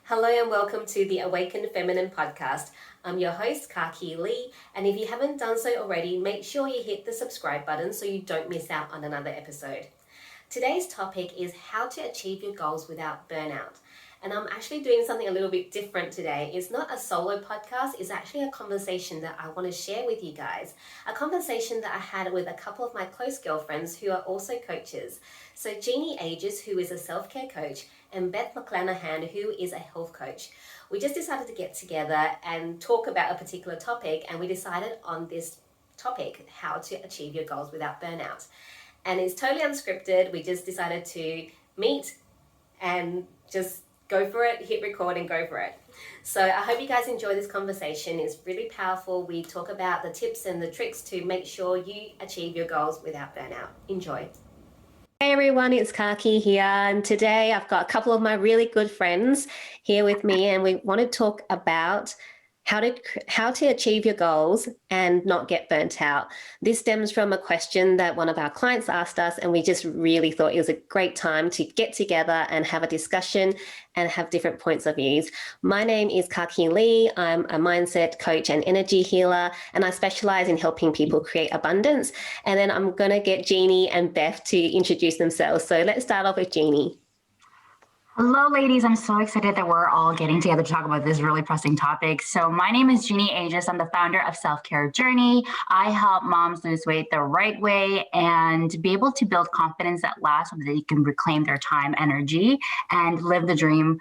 Hello and welcome to the Awakened Feminine podcast. I'm your host, KaKi Lee, and if you haven't done so already, make sure you hit the subscribe button so you don't miss out on another episode. Today's topic is how to achieve your goals without burnout. And I'm actually doing something a little bit different today. It's not a solo podcast, it's actually a conversation that I want to share with you guys. A conversation that I had with a couple of my close girlfriends who are also coaches. So Jeannie Aegis, who is a self-care coach, and Beth McClanahan, who is a health coach. We just decided to get together and talk about a particular topic, and we decided on this topic, how to achieve your goals without burnout. And it's totally unscripted. We just decided to meet and just go for it, hit record and go for it. So I hope you guys enjoy this conversation. It's really powerful. We talk about the tips and the tricks to make sure you achieve your goals without burnout. Enjoy. Hey everyone, it's KaKi here, and today I've got a couple of my really good friends here with me, and we want to talk about how to achieve your goals and not get burnt out. This stems from a question that one of our clients asked us, and we just really thought it was a great time to get together and have a discussion and have different points of views. My name is KaKi Lee. I'm a mindset coach and energy healer, and I specialize in helping people create abundance. And then I'm going to get Jeannie and Beth to introduce themselves. So let's start off with Jeannie. Hello, ladies. I'm so excited that we're all getting together to talk about this really pressing topic. So my name is Jeannie Aegis. I'm the founder of Self-Care Journey. I help moms lose weight the right way and be able to build confidence that lasts so that they can reclaim their time, energy, and live their dream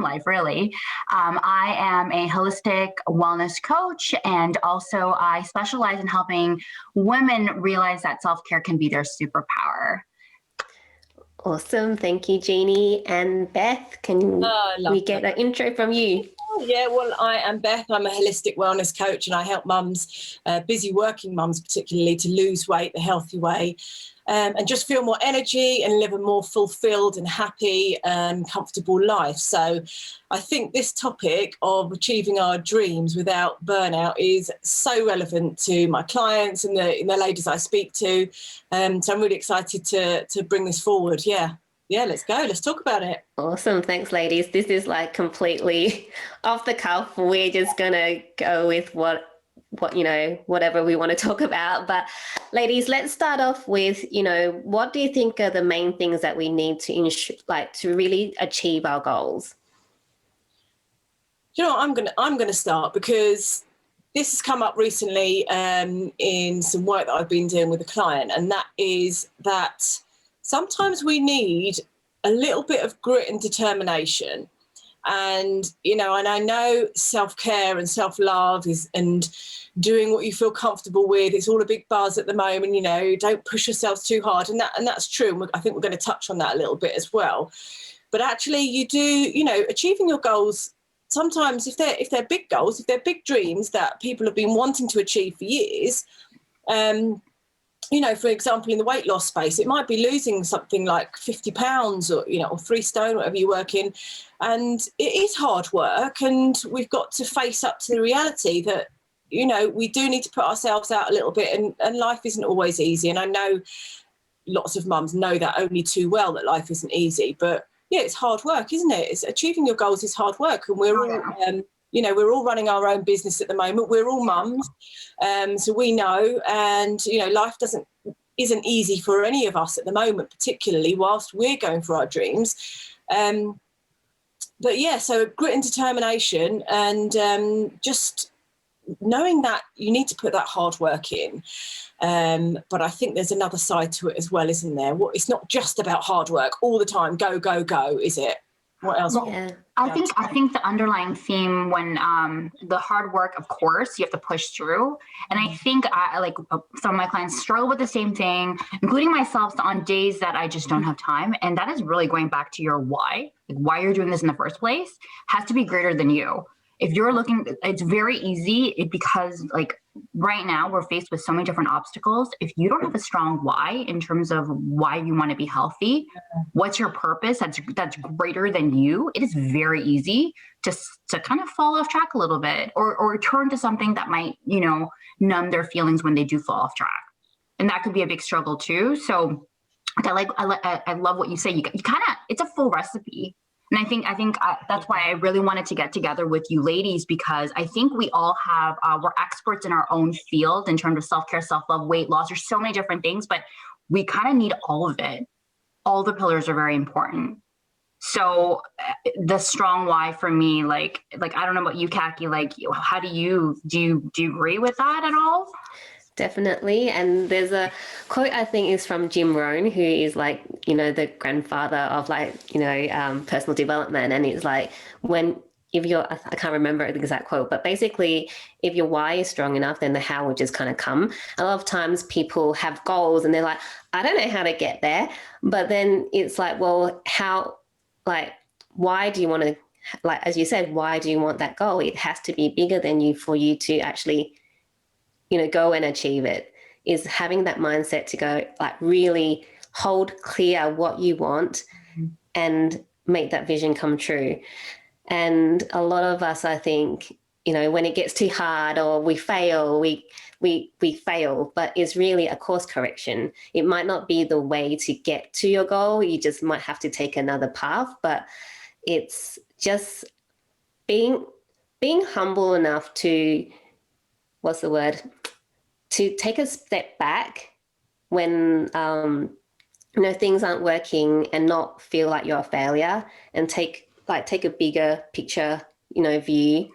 life, really. I am a holistic wellness coach, and also I specialize in helping women realize that self-care can be their superpower. Awesome. Thank you, Jeannie. And Beth, can we get an intro from you? Yeah, well, I am Beth. I'm a holistic wellness coach, and I help mums, busy working mums particularly, to lose weight the healthy way and just feel more energy and live a more fulfilled and happy and comfortable life. So I think this topic of achieving our dreams without burnout is so relevant to my clients and the ladies I speak to. So I'm really excited to bring this forward. Yeah, let's go. Let's talk about it. Awesome. Thanks, ladies. This is like completely off the cuff. We're just going to go with whatever we want to talk about. But ladies, let's start off with, what do you think are the main things that we need to really achieve our goals? I'm going to start because this has come up recently in some work that I've been doing with a client, and that is that sometimes we need a little bit of grit and determination. And, and I know self-care and self-love and doing what you feel comfortable with, it's all a big buzz at the moment, don't push yourselves too hard. And that's true. And I think we're going to touch on that a little bit as well. But actually you do, achieving your goals, sometimes if they're big goals, if they're big dreams that people have been wanting to achieve for years, for example, in the weight loss space, it might be losing something like 50 pounds or 3 stone, whatever you work in. And it is hard work. And we've got to face up to the reality that, we do need to put ourselves out a little bit, and life isn't always easy. And I know lots of mums know that only too well, that life isn't easy. But yeah, it's hard work, isn't it? It's achieving your goals is hard work. And we're all, we're all running our own business at the moment. We're all mums, so we know. And life isn't easy for any of us at the moment, particularly whilst we're going for our dreams. But yeah, so grit and determination, and just knowing that you need to put that hard work in. But I think there's another side to it as well, isn't there? It's not just about hard work all the time. Go, go, go, is it? What else? Yeah. I think the underlying theme, when the hard work, of course, you have to push through. And I think some of my clients struggle with the same thing, including myself, on days that I just don't have time. And that is really going back to your why, why you're doing this in the first place, has to be greater than you. If you're looking, it's very easy because right now we're faced with so many different obstacles. If you don't have a strong why in terms of why you want to be healthy, what's your purpose that's greater than you, it is very easy to kind of fall off track a little bit, or turn to something that might, numb their feelings when they do fall off track. And that could be a big struggle too. So I love what you say. You kind of, it's a full recipe. And I think that's why I really wanted to get together with you ladies, because I think we all have, we're experts in our own field in terms of self-care, self-love, weight loss. There's so many different things, but we kind of need all of it. All the pillars are very important. So the strong why for me, like, I don't know about you, KaKi, like, how do you agree with that at all? Definitely. And there's a quote I think is from Jim Rohn, who is like, the grandfather of personal development. And it's like, I can't remember the exact quote, but basically, if your why is strong enough, then the how will just kind of come. A lot of times people have goals and they're like, I don't know how to get there. But then it's like, well, why do you want to, as you said, why do you want that goal? It has to be bigger than you for you to actually go and achieve it. Is having that mindset to go, really hold clear what you want and make that vision come true. And a lot of us, I think, when it gets too hard or we fail, we fail, but it's really a course correction. It might not be the way to get to your goal. You just might have to take another path, but it's just being humble enough to, to take a step back when things aren't working and not feel like you're a failure, and take a bigger picture view.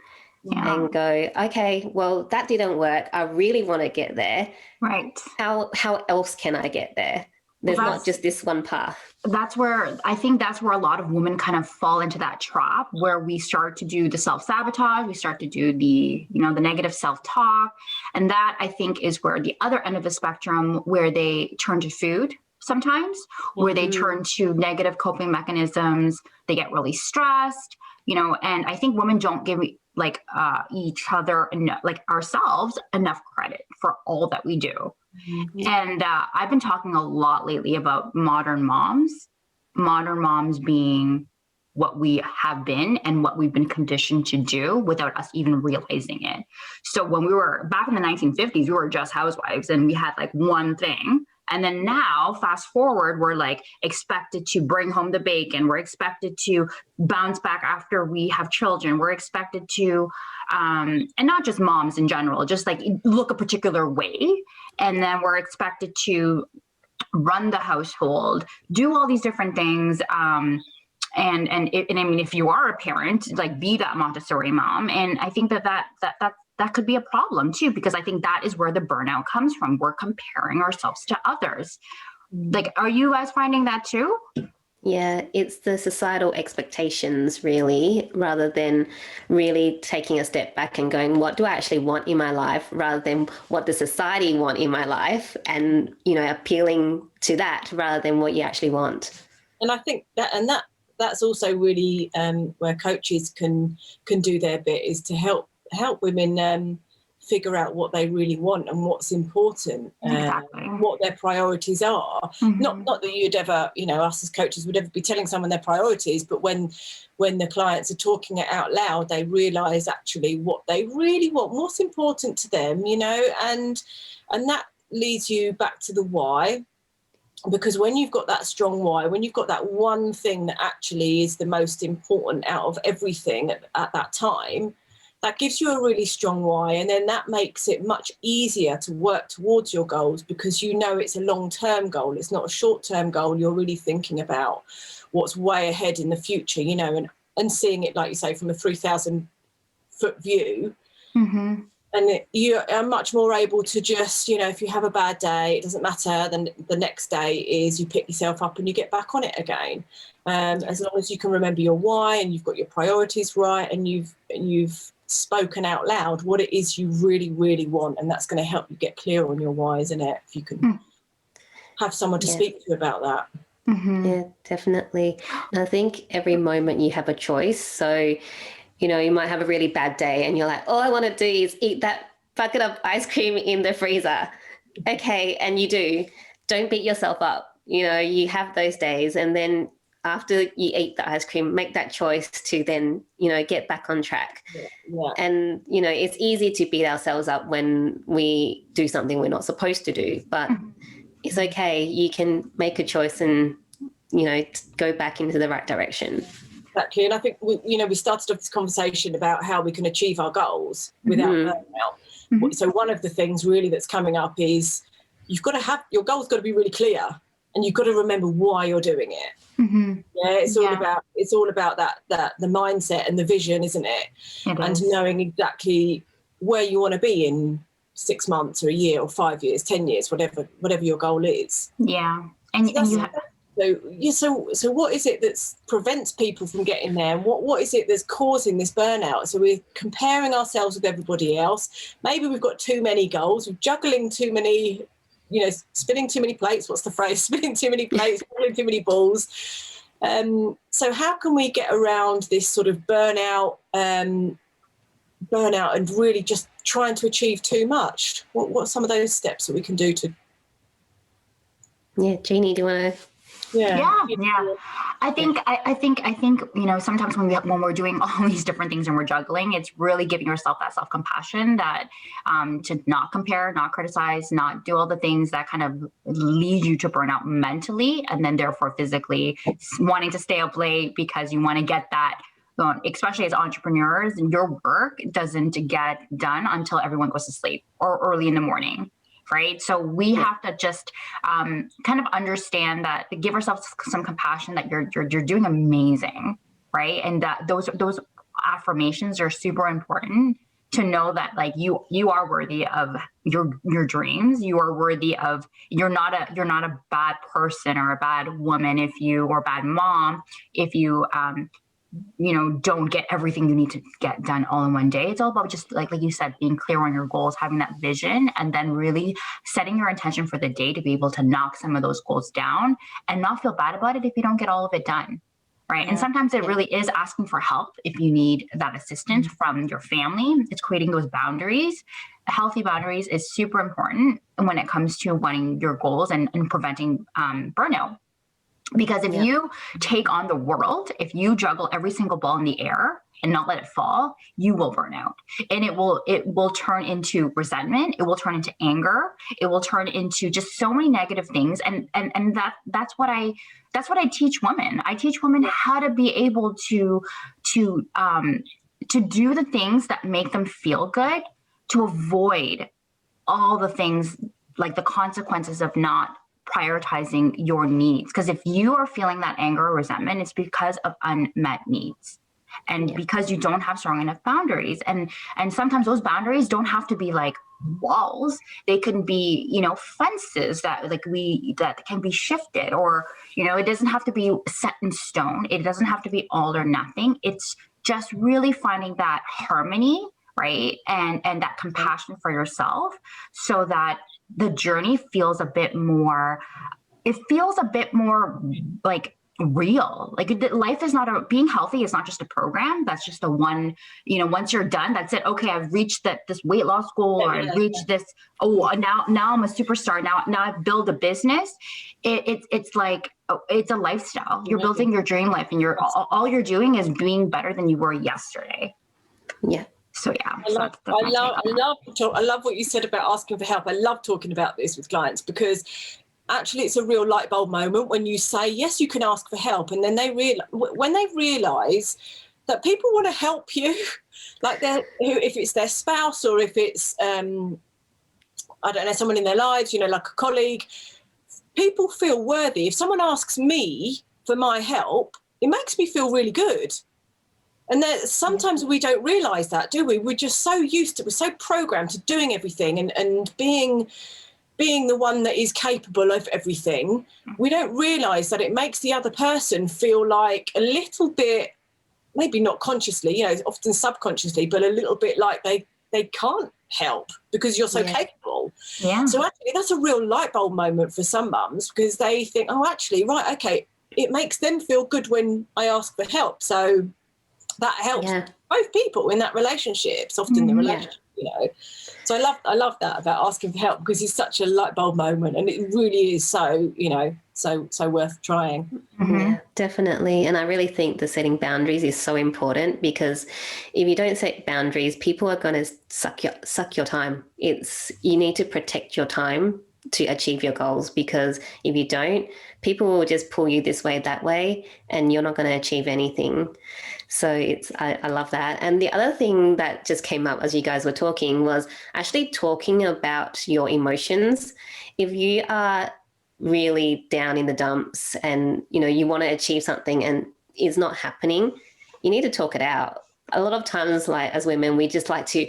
Yeah. And go, okay, well, that didn't work. I really want to get there. Right. How else can I get there? There's not just this one path. I think that's where a lot of women kind of fall into that trap, where we start to do the self-sabotage, we start to do the negative self-talk. And that, I think, is where the other end of the spectrum, where they turn to food sometimes, where they turn to negative coping mechanisms, they get really stressed, and I think women don't give each other, ourselves, enough credit for all that we do. Mm-hmm. And I've been talking a lot lately about modern moms being what we have been and what we've been conditioned to do without us even realizing it. So when we were back in the 1950s, we were just housewives and we had one thing. And then now, fast forward, we're expected to bring home the bacon. We're expected to bounce back after we have children. We're expected to, and not just moms in general, just look a particular way. And then we're expected to run the household, do all these different things. And I mean, if you are a parent, be that Montessori mom. And I think that could be a problem too, because I think that is where the burnout comes from. We're comparing ourselves to others. Are you guys finding that too? Yeah, it's the societal expectations really, rather than really taking a step back and going, what do I actually want in my life, rather than what does society want in my life, and, appealing to that rather than what you actually want. And I think that's also really where coaches can do their bit, is to help women figure out what they really want and what's important, exactly. What their priorities are. Mm-hmm. Not that you'd ever, us as coaches would ever be telling someone their priorities, but when the clients are talking it out loud, they realise actually what they really want, what's important to them, and that leads you back to the why. Because when you've got that strong why, when you've got that one thing that actually is the most important out of everything at that time, that gives you a really strong why. And then that makes it much easier to work towards your goals, because it's a long-term goal. It's not a short-term goal. You're really thinking about what's way ahead in the future, and seeing it, like you say, from a 3,000-foot view. Mm-hmm. And you are much more able to just, if you have a bad day, it doesn't matter. Then the next day is you pick yourself up and you get back on it again. As long as you can remember your why and you've got your priorities right, and you've spoken out loud what it is you really, really want, and that's going to help you get clear on your why, isn't it? If you can have someone to speak to about that. Mm-hmm. Yeah, definitely. And I think every moment you have a choice. So, you might have a really bad day and you're like, all I want to do is eat that bucket of ice cream in the freezer. Okay, and you do. Don't beat yourself up. You have those days, and then after you eat the ice cream, make that choice to then, get back on track. Yeah. And, it's easy to beat ourselves up when we do something we're not supposed to do, but it's okay. You can make a choice and, go back into the right direction. Exactly. And I think we started off this conversation about how we can achieve our goals without burnout. Mm-hmm. So one of the things really that's coming up is you've got to have your goals got to be really clear, and you've got to remember why you're doing it. Mm-hmm. Yeah, it's all about that the mindset and the vision, isn't it? And knowing exactly where you want to be in 6 months or a year or 5 years, 10 years, whatever your goal is. Yeah. And so what is it that prevents people from getting there? And what is it that's causing this burnout? So we're comparing ourselves with everybody else. Maybe we've got too many goals. We're juggling too many, spinning too many plates. What's the phrase? Spinning too many plates, juggling too many balls. So how can we get around this sort of burnout and really just trying to achieve too much? What are some of those steps that we can do to? Yeah, Jeannie, do you want to? Yeah. I think sometimes when we're doing all these different things and we're juggling, it's really giving yourself that self-compassion that to not compare, not criticize, not do all the things that kind of lead you to burnout mentally, and then therefore physically wanting to stay up late because you want to get that. Especially as entrepreneurs, your work doesn't get done until everyone goes to sleep or early in the morning. Right. So we have to just kind of understand that, give ourselves some compassion that you're doing amazing. Right. And that those affirmations are super important to know that like you are worthy of your dreams. You are worthy of, you're not a bad person or a bad woman or a bad mom if you don't get everything you need to get done all in one day. It's all about just like you said, being clear on your goals, having that vision, and then really setting your intention for the day to be able to knock some of those goals down and not feel bad about it if you don't get all of it done. Right. Yeah. And sometimes it really is asking for help if you need that assistance from your family. It's creating those boundaries. Healthy boundaries is super important when it comes to wanting your goals and preventing burnout. Because if you take on the world, if you juggle every single ball in the air and not let it fall, you will burn out. And it will turn into resentment. It will turn into anger. It will turn into just so many negative things. And that's what I teach women. I teach women how to be able to do the things that make them feel good, to avoid all the things like the consequences of not prioritizing your needs. Because if you are feeling that anger or resentment, it's because of unmet needs. And because you don't have strong enough boundaries. And sometimes those boundaries don't have to be like walls. They can be, fences that can be shifted, or, it doesn't have to be set in stone. It doesn't have to be all or nothing. It's just really finding that harmony, right? And that compassion for yourself, so that the journey feels a bit more like real. Like life is not being healthy is not just a program. That's just a one, once you're done, that's it. Okay, I've reached this weight loss goal, or I've reached this. Oh, now I'm a superstar. Now I've built a business. It's like, it's a lifestyle. You're building your dream life, and all you're doing is being better than you were yesterday. Yeah. So yeah, I love what you said about asking for help. I love talking about this with clients, because actually it's a real light bulb moment when you say, yes, you can ask for help. And then when they realize that people want to help you, like if it's their spouse, or if it's, I don't know, someone in their lives, like a colleague, people feel worthy. If someone asks me for my help, it makes me feel really good. And sometimes we don't realise that, do we? We're just so we're so programmed to doing everything and being the one that is capable of everything. We don't realise that it makes the other person feel like a little bit, maybe not consciously, often subconsciously, but a little bit like they can't help because you're so capable. Yeah. So actually that's a real light bulb moment for some mums, because they think, oh, actually, right, okay, it makes them feel good when I ask for help. So that helps both people in that relationship. It's often the relationship, So I love that about asking for help, because it's such a light bulb moment, and it really is so worth trying. Yeah, definitely. And I really think the setting boundaries is so important, because if you don't set boundaries, people are going to suck your time. You need to protect your time, to achieve your goals, because if you don't, people will just pull you this way, that way, and you're not going to achieve anything. So I love that. And the other thing that just came up as you guys were talking was actually talking about your emotions. If you are really down in the dumps and, you want to achieve something and it's not happening, you need to talk it out. A lot of times, like as women, we just like to,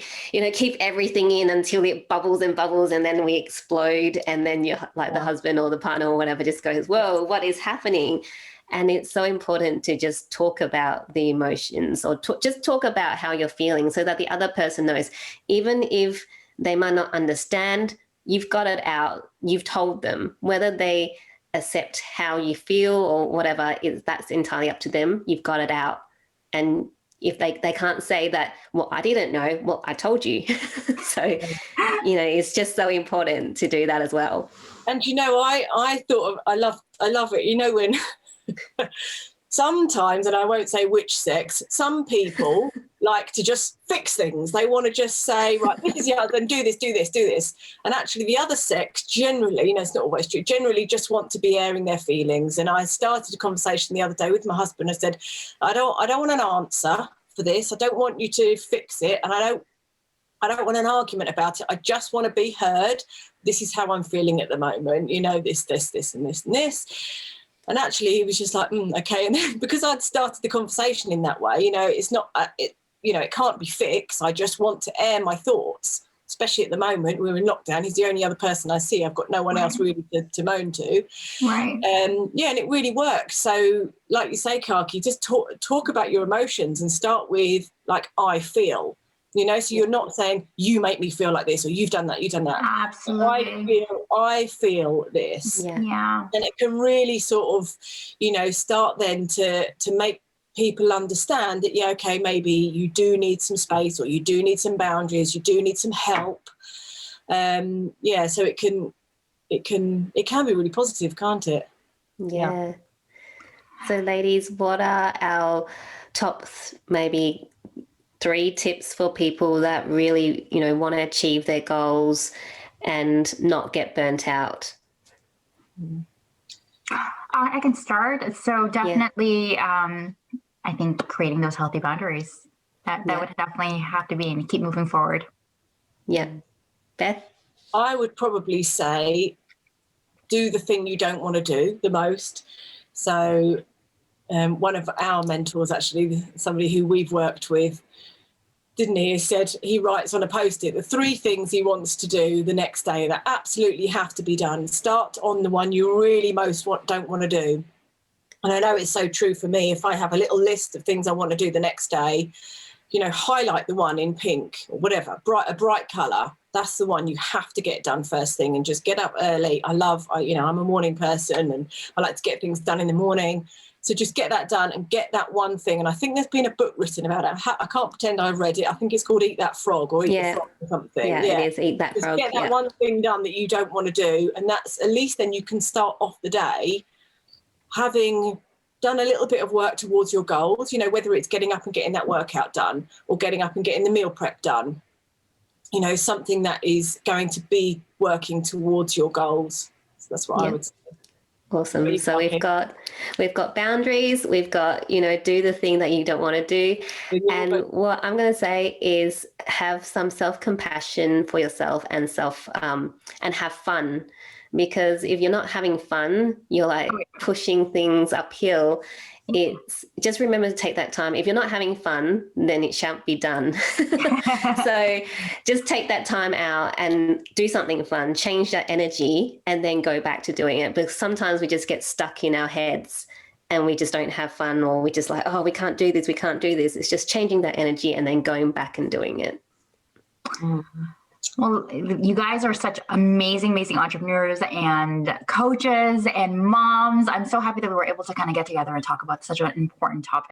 keep everything in until it bubbles and bubbles, and then we explode. And then you're like the husband or the partner or whatever just goes, whoa, what is happening? And it's so important to just talk about the emotions, or just talk about how you're feeling, so that the other person knows. Even if they might not understand, you've got it out. You've told them. Whether they accept how you feel or whatever, that's entirely up to them. You've got it out. And if they can't say that, well, I didn't know, well, I told you. So, it's just so important to do that as well. And, I thought, I love it. When sometimes, and I won't say which sex, some people like to just fix things. They want to just say, right, this is the other, and do this. And actually the other sex generally, it's not always true, generally just want to be airing their feelings. And I started a conversation the other day with my husband. I said, I don't want an answer for this. I don't want you to fix it. And I don't want an argument about it. I just want to be heard. This is how I'm feeling at the moment. This, and this, and this. And actually, he was just like, okay. And then because I'd started the conversation in that way, it's not, it can't be fixed. I just want to air my thoughts, especially at the moment. We're in lockdown. He's the only other person I see. I've got no one else really to moan to. Right. And it really works. So like you say, KaKi, just talk about your emotions and start with, like, I feel. So you're not saying you make me feel like this, or you've done that. Absolutely. I feel this. Yeah. And it can really sort of, start then to make people understand that, okay, maybe you do need some space, or you do need some boundaries, you do need some help. So it can be really positive, can't it? Yeah. So ladies, what are our top maybe 3 tips for people that really, want to achieve their goals and not get burnt out? I can start. So definitely, I think creating those healthy boundaries, that would definitely have to be, and keep moving forward. Yeah. Beth? I would probably say do the thing you don't want to do the most. So one of our mentors, actually, somebody who we've worked with, didn't he? He said he writes on a Post-it the 3 things he wants to do the next day that absolutely have to be done. Start on the one you really don't want to do. And I know it's so true for me. If I have a little list of things I want to do the next day, highlight the one in pink or whatever, a bright colour. That's the one you have to get done first thing, and just get up early. I'm a morning person, and I like to get things done in the morning. So just get that done and get that one thing. And I think there's been a book written about it. I can't pretend I've read it. I think it's called Eat That Frog, or Eat the Frog or something. Yeah, it is Eat That Frog. Get that one thing done that you don't want to do. And that's, at least then you can start off the day having done a little bit of work towards your goals, whether it's getting up and getting that workout done, or getting up and getting the meal prep done, something that is going to be working towards your goals. So that's what I would say. Awesome. So we've got boundaries, we've got, do the thing that you don't want to do. And what I'm going to say is have some self-compassion for yourself, and and have fun. Because if you're not having fun, you're like pushing things uphill. It's just remember to take that time. If you're not having fun, then it shan't be done. So just take that time out and do something fun, change that energy, and then go back to doing it. Because sometimes we just get stuck in our heads and we just don't have fun, or we just like, oh, we can't do this. It's just changing that energy and then going back and doing it. Mm-hmm. Well, you guys are such amazing entrepreneurs and coaches and moms. I'm so happy that we were able to kind of get together and talk about such an important topic.